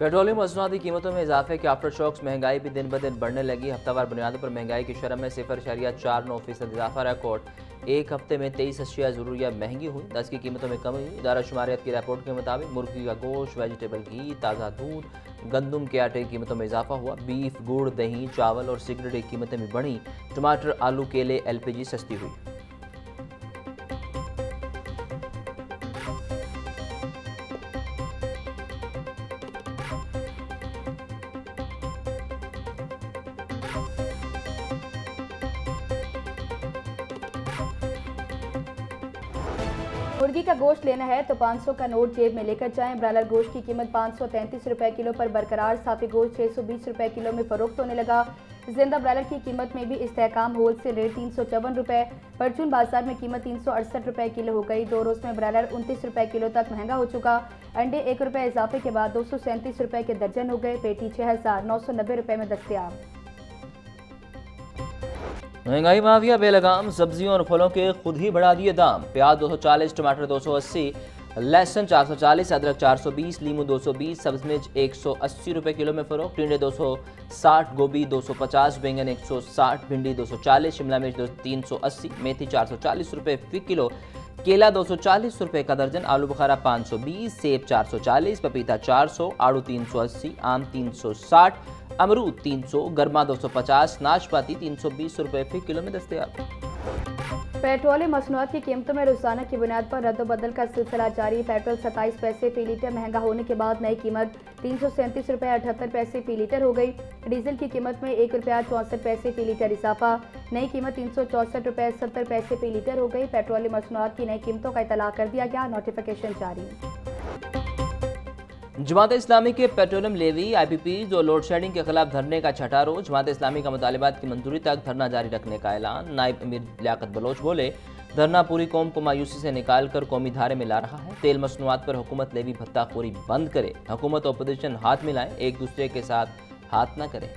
Petroleum मसनूआत की कीमतों में इजाफे के आफ्टर शॉक्स महंगाई भी दिन ब दिन बढ़ने लगी। हफ्तावार बुनियादों पर महंगाई की शरह में 0.49% इजाफा रिकॉर्ड। एक हफ्ते में 23 अशिया ज़रूरिया महंगी हुई, 10 की कीमतों में कमी हुई। इदारा शुमारियत की रिपोर्ट के मुताबिक मुर्गी का गोश्त, वेजिटेबल घी, ताज़ा दूध, गंदम के आटे की कीमतों में इजाफा हुआ। बीफ, गुड़, दही, चावल और सिगरेट की कीमतें भी बढ़ी। टमाटर, आलू, केले, LPG सस्ती हुई। मुर्गी का गोश्त लेना है तो 500 का नोट जेब में लेकर जाएं। ब्रायलर गोश्त की कीमत 533 रुपए किलो पर बरकरार। साफी गोश्त 620 रुपए किलो में फरोख्त होने लगा। जिंदा ब्रायलर की कीमत में भी इस्तेहकाम। होलसेल रेट 354 रुपए। परचून बाजार में कीमत 368 रुपए किलो हो गई। 2 रोज में ब्रायलर 29 रुपए किलो तक महंगा हो चुका। अंडे 1 रुपए इजाफे के बाद 237 रुपए के दर्जन हो गए। पेटी 6,990 रुपए में दस्तयाब। महंगाई माफिया बेलगाम, सब्जियों और फलों के खुद ही बढ़ा दिए दाम। प्याज 240, टमाटर 280, लहसुन 440, अदरक 420, लीमू 220, सब्ज मिर्च 180 रुपए किलो में फरोख्त। टिंडे 260, गोभी 250, बैंगन 160, भिंडी 240, शिमला मिर्च 380, मेथी 440 रुपए फी किलो, केला 240 रुपए का दर्जन, आलू बुखारा 520, सेब 440, पपीता 400, आड़ू 380, आम 360, अमरूद 300, गरमा 250, नाशपाती 320 रुपए फी किलो में दस्तयाब। पेट्रोलियम मसनूआत की कीमतों में रोजाना की बुनियाद पर रद्दबदल का सिलसिला जारी। पेट्रोल 27 पैसे फी लीटर महंगा होने के बाद नई कीमत 337 रुपए 78 पैसे फी लीटर हो गई। डीजल की कीमत में 1 रुपया 64 पैसे फी लीटर इजाफा। नई कीमत 364 रुपए 70 पैसे फी लीटर हो गई। पेट्रोलियम मसनूआत की नई कीमतों का इतला कर दिया गया। नोटिफिकेशन जारी। जमात इस्लामी के पेट्रोलियम लेवी, IPPs और लोड शेडिंग के खिलाफ धरने का छठा रोज। जमात इस्लामी का मुतालिबात की मंजूरी तक धरना जारी रखने का ऐलान। नायब अमीर लियाकत बलोच बोले, धरना पूरी कौम को मायूसी से निकाल कर कौमी धारे में ला रहा है। तेल मसनूआत पर हुकूमत लेवी भत्ताखोरी बंद करे। हुकूमत और अपोजिशन हाथ मिलाएं, एक दूसरे के साथ हाथ न करें।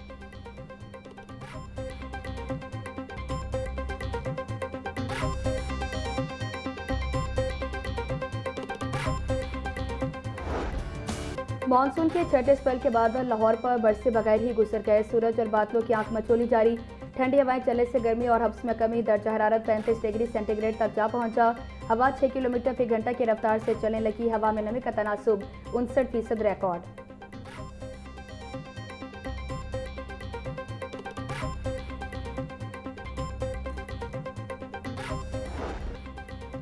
मानसून के छठे स्पेल के बादल लाहौर पर बरसे बगैर ही गुजर गए। सूरज और बादलों की आंख मचोली जारी। ठंडी हवाएं चलने से गर्मी और हब्स में कमी। दर्जा हरारत 35 डिग्री सेंटीग्रेड तक जा पहुंचा। हवा 6 किलोमीटर फी घंटा की रफ्तार से चलने लगी। हवा में नमी का तनासुब 59% रिकॉर्ड।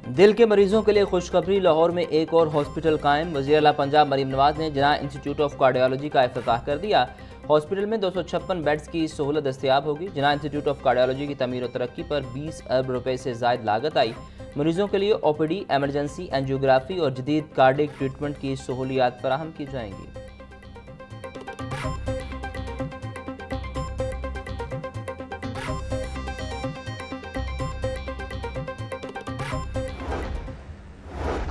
दिल के मरीजों के लिए खुशखबरी, लाहौर में एक और हॉस्पिटल कायम। वज़ीर आला पंजाब मरीम नवाज ने जिना इंस्टीट्यूट ऑफ कार्डियोलॉजी का इफ्तिताह कर दिया। हॉस्पिटल में 256 बेड्स की सहूलत दस्तयाब होगी। जिना इंस्टीट्यूट ऑफ कार्डियोलॉजी की तमीर और तरक्की पर 20 अरब रुपए से जायद लागत आई। मरीजों के लिए OPD, एमरजेंसी, एंजियोग्राफी और जदीद कार्डिक ट्रीटमेंट की सहूलियात फराहम की जाएंगी।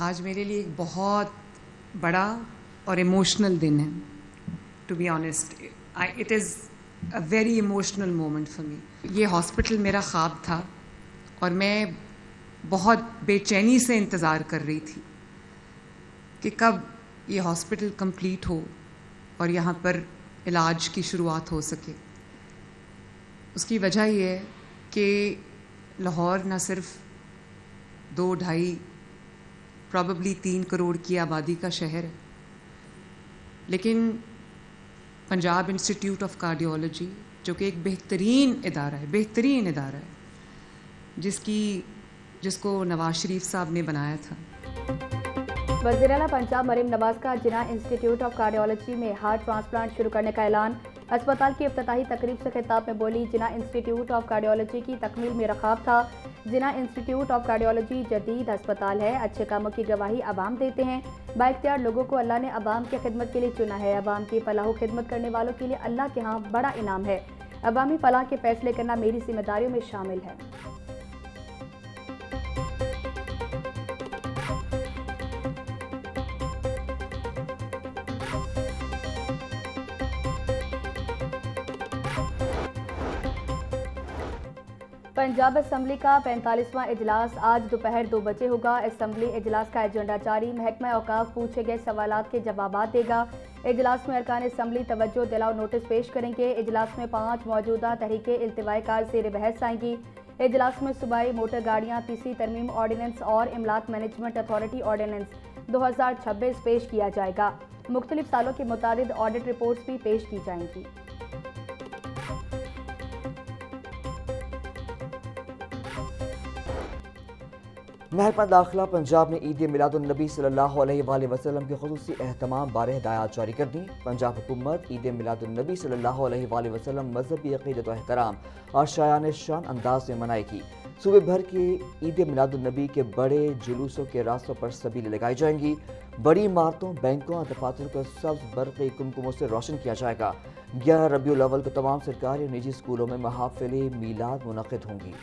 आज मेरे लिए एक बहुत बड़ा और इमोशनल दिन है। To be honest, it is a very emotional moment for me. ये हॉस्पिटल मेरा ख्वाब था और मैं बहुत बेचैनी से इंतज़ार कर रही थी कि कब ये हॉस्पिटल कंप्लीट हो और यहाँ पर इलाज की शुरुआत हो सके। उसकी वजह ये है कि लाहौर न सिर्फ 2-2.5 प्रॉबेबली 3 करोड़ की आबादी का शहर है, लेकिन पंजाब इंस्टीट्यूट ऑफ कार्डियोलॉजी जो कि एक बेहतरीन इदारा है, जिसको नवाज शरीफ साहब ने बनाया था। वज़ीर आला पंजाब मरीम नवाज का जिना इंस्टीट्यूट ऑफ कार्डियोलॉजी में हार्ट ट्रांसप्लांट शुरू करने का ऐलान। अस्पताल की इफ्तिताही तकरीब से खिताब में बोली, जिना इंस्टीट्यूट ऑफ कार्डियोलॉजी की तकमील मेरा ख्वाब था। जिना इंस्टीट्यूट ऑफ कार्डियोलॉजी जदीद अस्पताल है। अच्छे कामों की गवाही अवाम देते हैं। बाइख्तियार लोगों को अल्लाह ने अवाम की खिदमत के लिए चुना है। अवाम की फलाह खिदमत करने वालों के लिए अल्लाह के यहाँ बड़ा इनाम है। अवामी फलाह के फैसले करना मेरी जिम्मेदारियों में शामिल है। पंजाब असम्बली का 45वां इजलास आज दोपहर 2 बजे होगा। असम्बली इजलास का एजेंडा जारी। महकमा औकाफ पूछे गए सवालात के जवाब देगा। इजलास में अरकान असम्बली तवज्जो दिलाओ नोटिस पेश करेंगे। इजलास में 5 मौजूदा तहरीके इल्तिवाकार ज़ेर बहस आएंगी। इजलास में सूबाई मोटर गाड़ियाँ तीसरी तरमीम ऑर्डिनेंस और इमलाक मैनेजमेंट अथॉरिटी ऑर्डिनेंस 2026 पेश किया जाएगा। मुख्तलिफ सालों की मुताबिक ऑडिट रिपोर्ट्स भी पेश की जाएंगी। महकमा दाखिला पंजाब ने ईद मिलादुन्नबी सल्लल्लाहु अलैहि वसल्लम के खुसूसी एहतमाम बारे हिदायत जारी कर दी। पंजाब हुकूमत ईद मिलादुन्नबी सल्लल्लाहु अलैहि वसल्लम मजहबी अक़ीदत व एहतराम और शायान शान अंदाज में मनाएगी। सूबे भर के ईद मिलादुन्नबी के बड़े जुलूसों के रास्तों पर सबीलें लगाई जाएंगी। बड़ी इमारतों, बैंकों और दफातर को सब्ज बरक़ी कुमकुमों से रोशन किया जाएगा। 11 रबीउल अव्वल को तमाम सरकारी और निजी स्कूलों में महाफिल मीलाद मुनक़िद होंगी।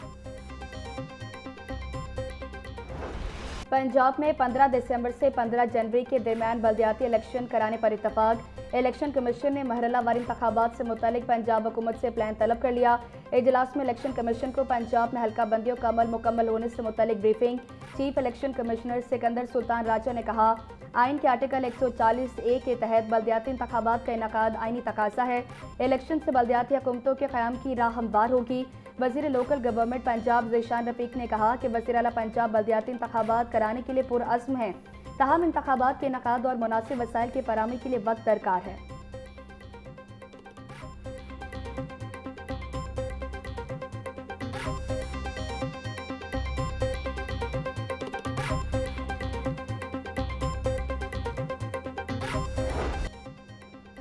पंजाब में 15 दिसंबर से 15 जनवरी के दरमियान बल्दियाती इलेक्शन कराने पर इत्तफाक। इलेक्शन कमीशन ने मरहलावार इंतखाबात से मुतालिक पंजाब हुकूमत से प्लान तलब कर लिया। इजलास में इलेक्शन कमीशन को पंजाब में हल्का बंदियों का अमल मुकम्मल होने से मुतालिक briefing. Chief election commissioner Sikandar Sultan Raja ने कहा, आइन के आर्टिकल 140A के तहत बल्दियाती इंतखाबात का इनेकाद आइनी तकाजा है। इलेक्शन से बल्दियाती हुकूमतों के क़याम की राह हमवार होगी। वज़ीर लोकल गवर्नमेंट पंजाब ज़ीशान रफ़ीक ने कहा कि वज़ीर आला पंजाब बल्दियाती इंतखाबात कराने के लिए पुरअज़्म है, ताहम इंतखाबात के इनेकाद और मुनासिब वसाइल की फराहमी के लिए वक्त दरकार है।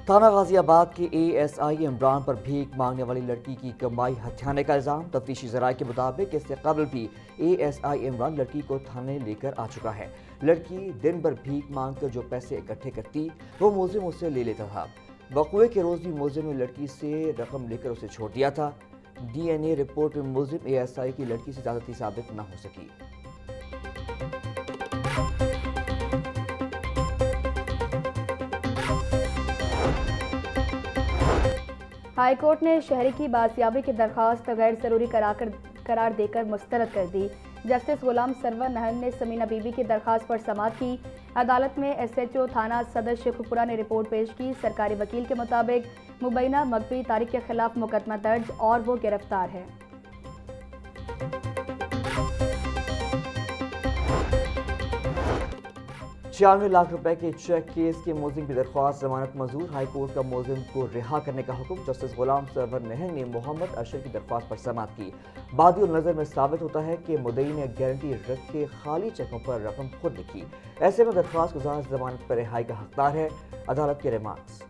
थाना गाजियाबाद के ASI इमरान पर भीख मांगने वाली लड़की की कमाई हथियाने का इल्जाम। तफ्तीशी ज़राए के मुताबिक इससे कबल भी ASI इमरान लड़की को थाने लेकर आ चुका है। लड़की दिन भर भीख मांग कर जो पैसे इकट्ठे करती वो मुलजिम उससे ले लेता था। वक़ुए के रोज़ भी मुलजिम ने लड़की से रकम लेकर उसे छोड़ दिया था। DNA रिपोर्ट में मुलजिम ASI की लड़की से ज़्यादती साबित न हो सकी। हाई कोर्ट ने शहरी की बाजियाबी की दरख्वास्त गैर ज़रूरी करार देकर मुस्तरद कर दी। जस्टिस गुलाम सरवर नहन ने समीना बीबी की दरख्वास्त पर समाअत की। अदालत में SHO थाना सदर शेखुपुरा ने रिपोर्ट पेश की। सरकारी वकील के मुताबिक मुबैना मगबी तारिक के खिलाफ मुकदमा दर्ज और वो गिरफ्तार है। 96 लाख रुपए के चेक केस के मुलजिम की दरख्वास्त जमानत मंजूर। हाई कोर्ट का मुलजिम को रिहा करने का हुक्म। जस्टिस गुलाम सरवर नहन ने मोहम्मद अरशद की दरख्वास्त पर समाअत की। बादी नज़र में साबित होता है कि मुद्दई ने गारंटी रखे खाली चेकों पर रकम खुद लिखी। ऐसे में दरख्वास्त गुजार जमानत पर रिहाई का हकदार है। अदालत के रिमार्क्स।